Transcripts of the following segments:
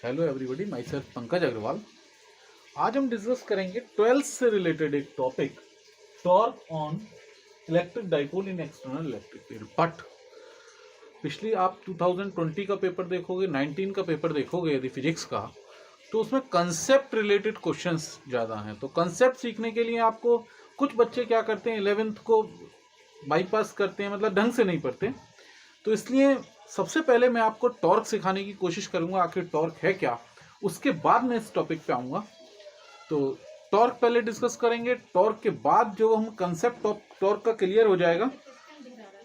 Hello everybody, myself Pankaj Agrawal. आज हम discuss करेंगे 12th से रिलेटेड एक topic, torque on electric dipole in external electric field. But पिछली आप 2020 का पेपर देखोगे, 19 का पेपर देखोगे यदि फिजिक्स का, तो उसमें कंसेप्ट रिलेटेड क्वेश्चंस ज़्यादा हैं। तो कंसेप्ट सीखने के लिए आपको कुछ बच्चे क्या करते हैं, 11th को बाईपास करते हैं, मतलब ढंग से नहीं पढ़ते। तो इसलिए सबसे पहले मैं आपको टॉर्क सिखाने की कोशिश करूंगा, आखिर टॉर्क है क्या, उसके बाद मैं इस टॉपिक पे आऊँगा। तो टॉर्क पहले डिस्कस करेंगे, टॉर्क के बाद जो हम कंसेप्ट टॉर्क का क्लियर हो जाएगा,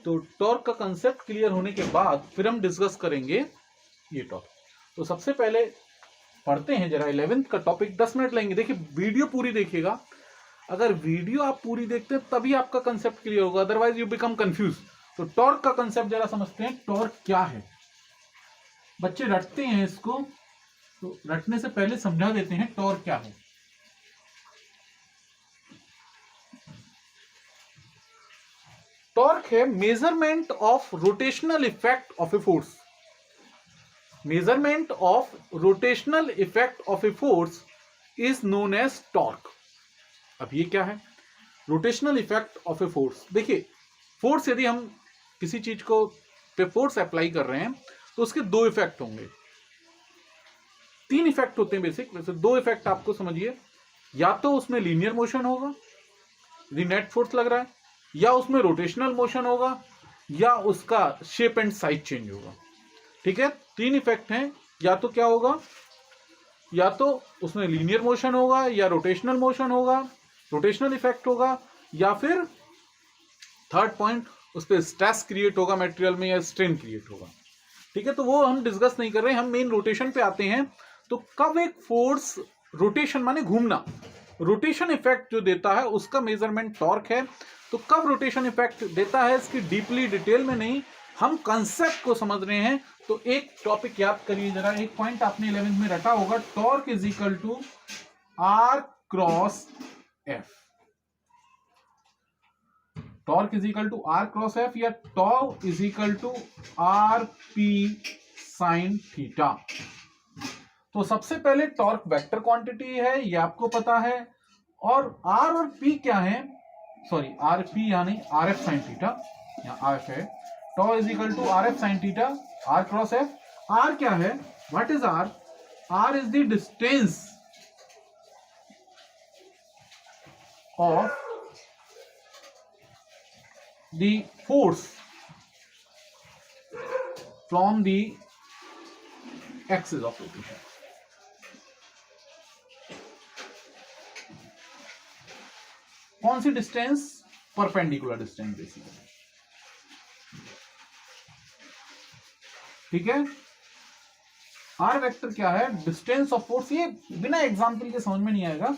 तो टॉर्क का कंसेप्ट क्लियर होने के बाद फिर हम डिस्कस करेंगे ये टॉर्क। तो सबसे पहले पढ़ते हैं जरा 11th का टॉपिक। 10 मिनट लेंगे। देखिए, वीडियो पूरी देखिएगा। अगर वीडियो आप पूरी देखते हैं तभी आपका कंसेप्ट क्लियर होगा, अदरवाइज यू बिकम कंफ्यूज। तो टॉर्क का कंसेप्ट जरा समझते हैं, टॉर्क क्या है। बच्चे रटते हैं इसको, तो रटने से पहले समझा देते हैं टॉर्क क्या है। टॉर्क है measurement of rotational effect of a force. Measurement of rotational effect of a force is known as torque. अब ये क्या है rotational effect of a force? देखिए, फोर्स यदि हम किसी चीज को पे फोर्स अप्लाई कर रहे हैं तो उसके दो इफेक्ट होंगे, तीन इफेक्ट होते हैं बेसिक। वैसे दो इफेक्ट आपको समझिए, या तो उसमें लीनियर मोशन होगा यदि नेट फोर्स लग रहा है, या उसमें रोटेशनल मोशन होगा, या उसका शेप एंड साइज चेंज होगा। ठीक है, तीन इफेक्ट हैं। या तो क्या होगा, या तो उसमें लीनियर मोशन होगा, या रोटेशनल मोशन होगा, रोटेशनल इफेक्ट होगा, या फिर थर्ड पॉइंट उस पर स्ट्रेस क्रिएट होगा मटेरियल में, या स्ट्रेन क्रिएट होगा। ठीक है, तो वो हम डिस्कस नहीं कर रहे हैं, हम मेन रोटेशन पे आते हैं। तो कब एक फोर्स रोटेशन माने घूमना, रोटेशन इफेक्ट जो देता है उसका मेजरमेंट टॉर्क है। तो कब रोटेशन इफेक्ट देता है, इसकी डीपली डिटेल में नहीं, हम कंसेप्ट को समझ रहे हैं। तो एक टॉपिक याद करिए जरा, एक पॉइंट आपने 11th में रटा होगा, torque is equal to R cross F. Torque is equal to R cross F, या tau is equal to R P sine theta. तो सबसे पहले टॉर्क वेक्टर क्वांटिटी है, ये आपको पता है। और आर और पी क्या है, सॉरी आर पी यानी आर एफ साइन थीटा, यहाँ आर एफ है। Tau is equal to R F sine theta, R cross F. R क्या है, what is R? R is the distance of the force from the axis of rotation. कौन सी distance? Perpendicular distance basically. ठीक है, R vector क्या है? Distance of force. ये बिना एग्जाम्पल के समझ में नहीं आएगा।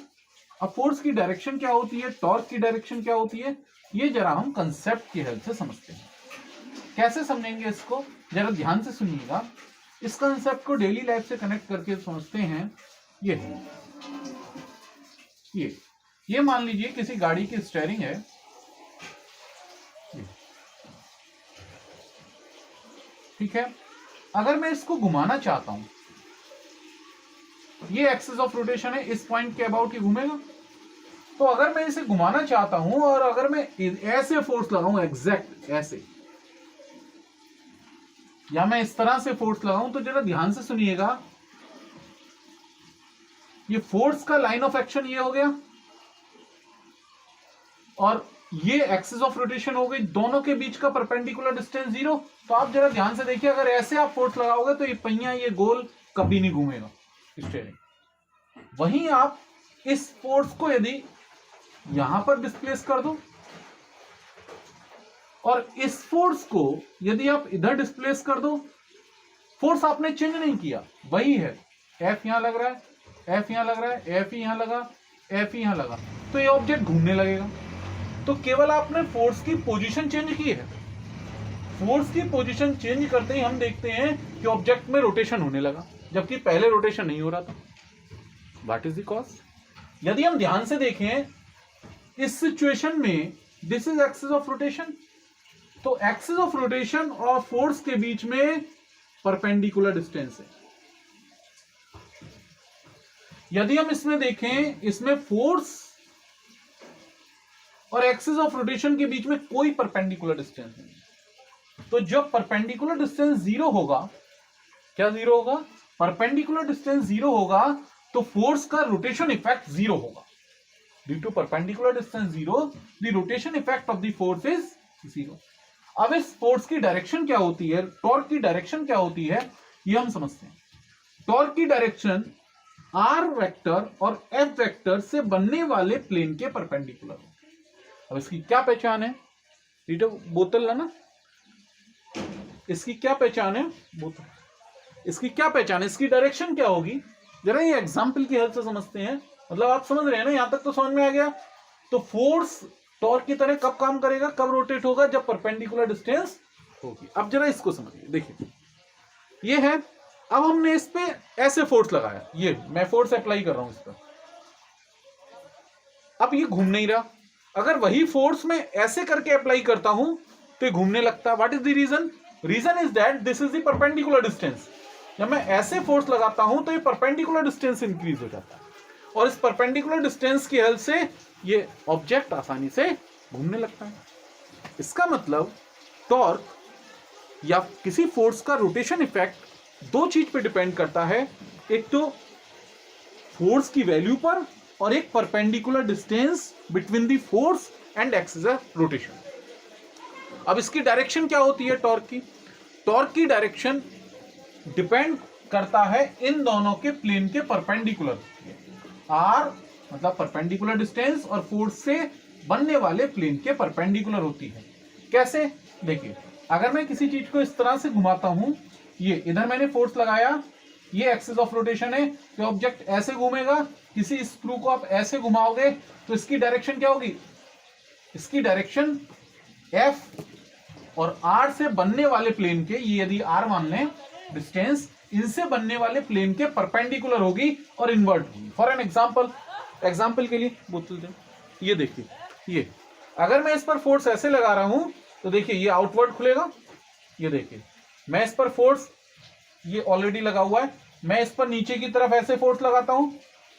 अब फोर्स की डायरेक्शन क्या होती है, टॉर्क की डायरेक्शन क्या होती है, ये जरा हम कंसेप्ट की हेल्प से समझते हैं। कैसे समझेंगे इसको, जरा ध्यान से सुनिएगा। इस कंसेप्ट को डेली लाइफ से कनेक्ट करके समझते हैं। ये मान लीजिए किसी गाड़ी की स्टीयरिंग है, ठीक है। अगर मैं इसको घुमाना चाहता हूं, ये एक्सिस ऑफ रोटेशन है, इस पॉइंट के अबाउट ही घूमेगा। तो अगर मैं इसे घुमाना चाहता हूं और अगर मैं ऐसे फोर्स लगाऊं, एग्जैक्ट ऐसे, या मैं इस तरह से फोर्स लगाऊं, तो जरा ध्यान से सुनिएगा। ये फोर्स का लाइन ऑफ एक्शन ये हो गया, और ये एक्सिस ऑफ रोटेशन हो गई, दोनों के बीच का परपेंडिकुलर डिस्टेंस 0। तो आप जरा ध्यान से देखिए, अगर ऐसे आप फोर्स लगाओगे तो ये पहिया, ये गोल कभी नहीं घूमेगा स्टीयरिंग। वहीं आप इस फोर्स को यदि यहां पर डिस्प्लेस कर दो, और इस फोर्स को यदि आप इधर डिस्प्लेस कर दो, फोर्स आपने चेंज नहीं किया, वही है। एफ यहां लग रहा है, एफ यहां लग रहा है, एफ यहां लगा, एफ यहां लगा, तो ये ऑब्जेक्ट घूमने लगेगा। तो केवल आपने फोर्स की पोजीशन चेंज की है। फोर्स की पोजीशन चेंज करते ही हम देखते हैं कि ऑब्जेक्ट में रोटेशन होने लगा, जबकि पहले रोटेशन नहीं हो रहा था। What is the cause? यदि हम ध्यान से देखें, इस सिचुएशन में this is axis of rotation, तो एक्सिस ऑफ रोटेशन और फोर्स के बीच में परपेंडिकुलर डिस्टेंस है। यदि हम इसमें देखें, इसमें फोर्स और एक्सिस ऑफ रोटेशन के बीच में कोई परपेंडिकुलर डिस्टेंस नहीं है, तो जब परपेंडिकुलर डिस्टेंस जीरो होगा, क्या जीरो होगा, परपेंडिकुलर डिस्टेंस जीरो होगा, तो फोर्स का रोटेशन इफेक्ट जीरो होगा। Due to perpendicular distance zero, the rotation effect of the force is zero. अब इस फोर्स की डायरेक्शन क्या होती है, टॉर्क की डायरेक्शन क्या होती है, ये हम समझते हैं। टॉर्क की डायरेक्शन आर वेक्टर और एफ वेक्टर से बनने वाले प्लेन के परपेंडिकुलर। अब इसकी क्या पहचान है, रीडर बोतल लाना, इसकी क्या पहचान है, बोतल, इसकी क्या पहचान है, इसकी डायरेक्शन क्या होगी, जरा ये एग्जांपल की हेल्प से समझते हैं। मतलब आप समझ रहे हैं ना, यहां तक तो समझ में आ गया। तो फोर्स टॉर्क की तरह कब काम करेगा, कब रोटेट होगा, जब परपेंडिकुलर डिस्टेंस होगी। अब जरा इसको समझिए, देखिए ये है, अब हमने इस पे ऐसे फोर्स लगाया, ये मैं फोर्स अप्लाई कर रहा हूं इस पर, अब ये घूम नहीं रहा। अगर वही फोर्स मैं ऐसे करके अप्लाई करता हूं तो ये घूमने लगता है। What is the reason, reason is that this is the perpendicular distance. जब मैं ऐसे फोर्स लगाता हूं तो ये परपेंडिकुलर डिस्टेंस इंक्रीज हो जाता है, और इस परपेंडिकुलर डिस्टेंस की हेल्प से ये ऑब्जेक्ट आसानी से घूमने लगता है। इसका मतलब टॉर्क या किसी फोर्स का रोटेशन इफेक्ट दो चीज पे डिपेंड करता है, एक तो फोर्स की वैल्यू पर, और एक perpendicular distance between the force and axis of rotation. अब इसकी डायरेक्शन क्या होती है टॉर्क की, टॉर्क की डायरेक्शन डिपेंड करता है इन दोनों के प्लेन के परपेंडिकुलर। आर मतलब परपेंडिकुलर डिस्टेंस, और फोर्स से बनने वाले प्लेन के परपेंडिकुलर होती है। कैसे, देखिए अगर मैं किसी चीज को इस तरह से घुमाता हूं, ये इधर मैंने फोर्स लगाया, ये एक्सिस ऑफ रोटेशन है, तो ऑब्जेक्ट ऐसे घूमेगा। किसी स्क्रू को आप ऐसे घुमाओगे तो इसकी डायरेक्शन क्या होगी, इसकी डायरेक्शन एफ और आर से बनने वाले प्लेन के, ये यदि आर मान लें डिस्टेंस, इनसे बनने वाले प्लेन के परपेंडिकुलर होगी और इन्वर्ट होगी। फॉर एन एग्जाम्पल के लिए बोतल दे, ये देखिए, ये अगर मैं इस पर फोर्स ऐसे लगा रहा हूं तो देखिए ये आउटवर्ड खुलेगा। ये देखिए मैं इस पर फोर्स, ये ऑलरेडी लगा हुआ है, मैं इस पर नीचे की तरफ ऐसे फोर्स लगाता हूं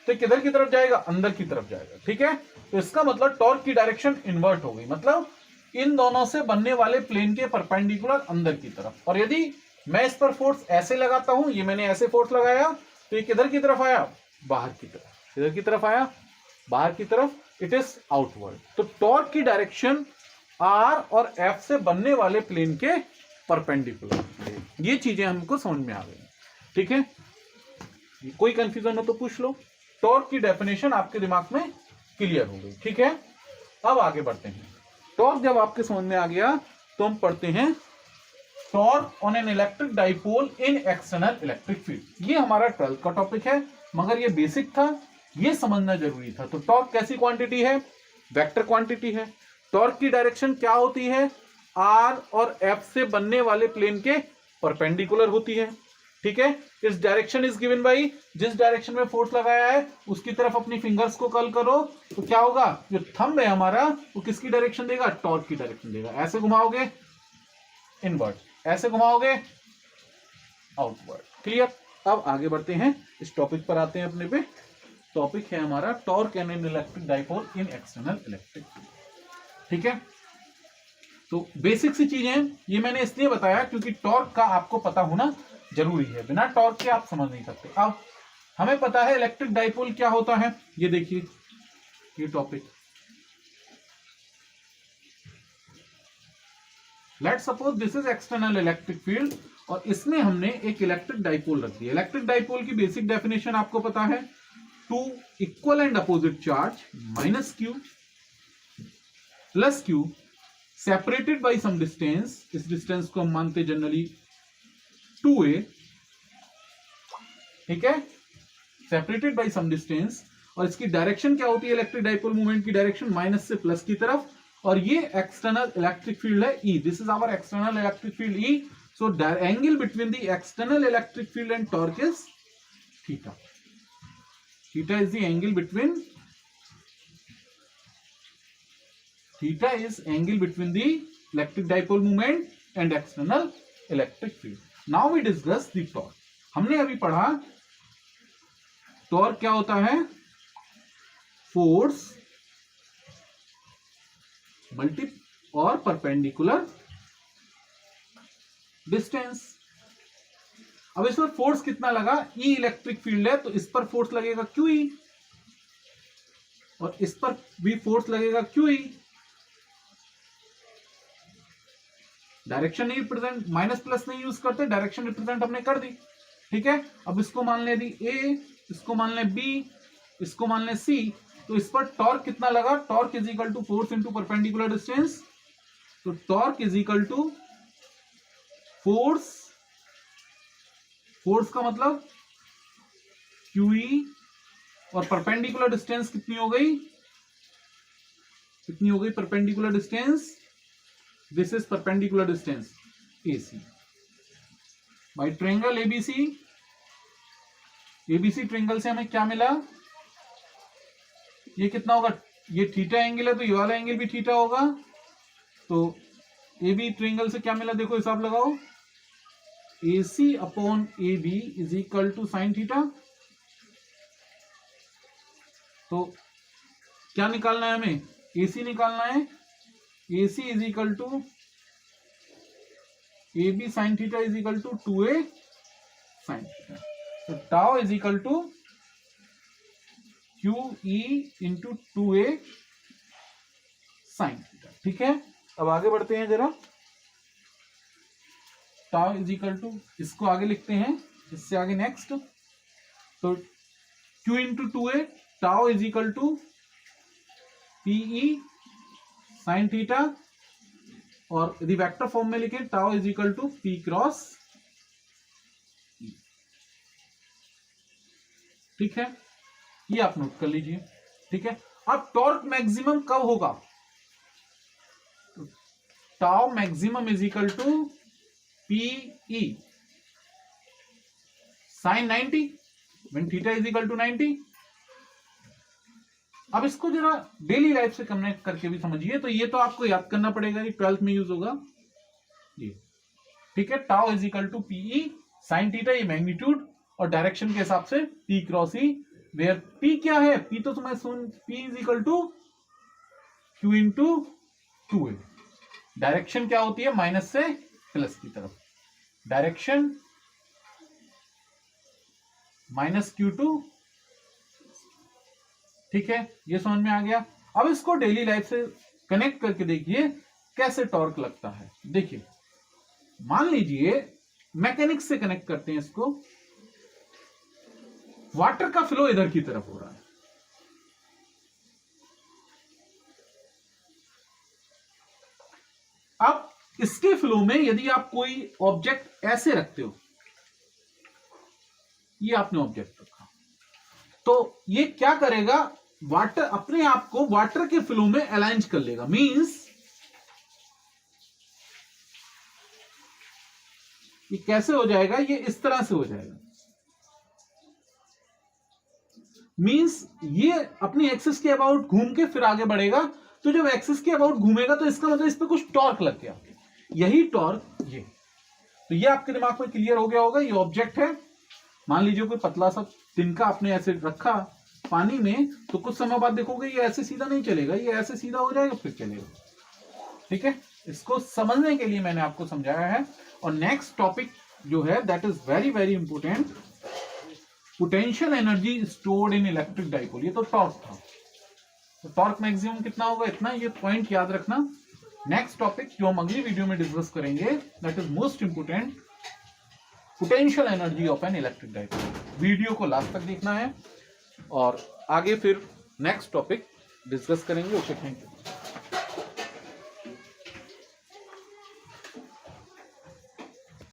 तो किधर की तरफ जाएगा, अंदर की तरफ जाएगा। ठीक है, तो इसका मतलब टॉर्क की डायरेक्शन इन्वर्ट हो गई, मतलब इन दोनों से बनने वाले प्लेन के परपेंडिकुलर अंदर की तरफ। और यदि मैं इस पर फोर्स ऐसे लगाता हूं, ये मैंने ऐसे फोर्स लगाया, तो ये किधर की तरफ आया, बाहर की तरफ। किधर की तरफ आया, बाहर की तरफ, इट इज आउटवर्ड। तो टॉर्क की डायरेक्शन आर और एफ से बनने वाले प्लेन के परपेंडिकुलर। ये चीजें हमको समझ में आ गई। ठीक है, कोई कंफ्यूजन हो तो पूछ लो। टॉर्क की डेफिनेशन आपके दिमाग में क्लियर हो गई। ठीक है, अब आगे बढ़ते हैं। टॉर्क जब आपके समझ में आ गया तो हम पढ़ते हैं torque on an electric dipole in external electric field. ये हमारा 12th का टॉपिक है, मगर ये बेसिक था, ये समझना जरूरी था। तो टॉर्क कैसी क्वांटिटी है, वेक्टर क्वांटिटी है। टॉर्क की डायरेक्शन क्या होती है, आर और एफ से बनने वाले प्लेन के परपेंडिकुलर होती है। ठीक है, इस डायरेक्शन इज गिवन बाई, जिस डायरेक्शन में फोर्स लगाया है उसकी तरफ अपनी फिंगर्स को कर्ल करो, तो क्या होगा, जो थंब है हमारा वो किसकी डायरेक्शन देगा, टॉर्क की डायरेक्शन देगा। ऐसे घुमाओगे इनवर्ट, ऐसे घुमाओगे आउटवर्ड। क्लियर, अब आगे बढ़ते हैं, इस टॉपिक पर आते हैं अपने पे। टॉपिक है हमारा torque and an electric dipole in external electric field. ठीक है, तो बेसिक सी चीजें ये मैंने इसलिए बताया क्योंकि टॉर्क का आपको पता होना जरूरी है, बिना टॉर्क के आप समझ नहीं सकते। अब हमें पता है इलेक्ट्रिक डाइपोल क्या होता है, ये देखिए ये topic, let's suppose this is external electric field, और इसमें हमने एक इलेक्ट्रिक डाइपोल रख दिया। इलेक्ट्रिक डाइपोल की बेसिक डेफिनेशन आपको पता है, two equal and opposite charge minus Q plus Q separated by some distance, इस डिस्टेंस को हम मानते जनरली 2a, ठीक है, सेपरेटेड बाय सम डिस्टेंस। और इसकी डायरेक्शन क्या होती है, इलेक्ट्रिक डाइपोल मूवमेंट की डायरेक्शन माइनस से प्लस की तरफ, और ये एक्सटर्नल इलेक्ट्रिक फील्ड है E, this is our external electric field E। So angle between the external electric field and torque is theta. Theta is the angle between, theta is angle between the electric dipole moment and external electric field. Now we discuss the torque. हमने अभी पढ़ा torque क्या होता है? Force multi और perpendicular distance. अब इस पर फोर्स कितना लगा? ई इलेक्ट्रिक फील्ड है तो इस पर फोर्स लगेगा क्यूई, और इस पर भी फोर्स लगेगा क्यूई। डायरेक्शन नहीं रिप्रेजेंट, माइनस प्लस नहीं यूज करते, डायरेक्शन रिप्रेजेंट हमने कर दी, ठीक है। अब इसको मान ले दी ए, इसको मान ले बी, इसको मान ले सी, तो इस पर टॉर्क कितना लगा? Torque is equal to force into perpendicular distance. तो torque is equal to force, force का मतलब क्यूई, और परपेंडिकुलर डिस्टेंस कितनी हो गई? कितनी हो गई perpendicular distance? This is perpendicular distance AC by triangle ABC। ABC triangle से हमें क्या मिला? ये कितना होगा? ये थीटा एंगल है तो ये वाला एंगल भी थीटा होगा। तो AB ट्रायंगल से क्या मिला? देखो हिसाब लगाओ, AC upon AB is equal to sine theta. तो क्या निकालना है हमें? AC निकालना है। AC is equal to AB sine theta is equal to 2A sine theta. तो tau is equal to QE into 2A sine theta, ठीक है। अब आगे बढ़ते हैं जरा। टाउ इज इक्वल टू, इसको आगे लिखते हैं, इससे आगे नेक्स्ट। तो Q into 2A, tau is equal to PE sine theta, और यदि वेक्टर फॉर्म में लिखें tau is equal to P cross E, ठीक है। ये आप नोट कर लीजिए, ठीक है। अब टॉर्क मैक्सिमम कब होगा? Tau maximum is equal to PE sine 90 when theta is equal to 90। अब इसको जरा डेली लाइफ से कनेक्ट करके भी समझिए। तो ये तो आपको याद करना पड़ेगा, ये 12th में यूज होगा ये, ठीक है। Tau is equal to PE sine theta, ये मैग्नीट्यूड, और डायरेक्शन के हिसाब से P cross E, where P क्या है? P तो तुम्हें सुन, P is equal to Q into 2A। Direction क्या होती है? माइनस से प्लस की तरफ, डायरेक्शन माइनस Q2, ठीक है। ये समझ में आ गया। अब इसको डेली लाइफ से कनेक्ट करके देखिए कैसे टॉर्क लगता है। देखिए, मान लीजिए मैकेनिक्स से कनेक्ट करते हैं इसको। वाटर का फ्लो इधर की तरफ हो रहा है, अब इसके फ्लो में यदि आप कोई ऑब्जेक्ट ऐसे रखते हो, ये आपने ऑब्जेक्ट रखा, तो ये क्या करेगा? वाटर अपने आप को वाटर के फ्लो में अलाइन कर लेगा। मींस ये कैसे हो जाएगा? ये इस तरह से हो जाएगा। मींस ये अपनी एक्सिस के अबाउट घूम के फिर आगे बढ़ेगा। तो जब एक्सिस के अबाउट घूमेगा तो इसका मतलब इस पे कुछ टॉर्क लग गया, यही टॉर्क ये। तो ये आपके दिमाग में क्लियर हो गया होगा। ये ऑब्जेक्ट है, मान लीजिए कोई पतला सा तिनका आपने ऐसे रखा पानी में, तो कुछ समय बाद देखोगे ये ऐसे सीधा नहीं चलेगा, ये ऐसे सीधा हो जाएगा फिर चलेगा, ठीक है। इसको समझने के लिए मैंने आपको समझाया है। और नेक्स्ट टॉपिक जो है that is very very important, potential energy stored in electric dipole. ये तो टॉर्क था, तो टॉर्क मैक्सिमम कितना होगा? इतना। ये पॉइंट याद रखना। नेक्स्ट टॉपिक जो हम अगली वीडियो में डिस्कस करेंगे that is most important, potential energy of an electric dipole. Video को लास्ट तक देखना है और आगे फिर नेक्स्ट टॉपिक डिस्कस करेंगे। Okay, thank you.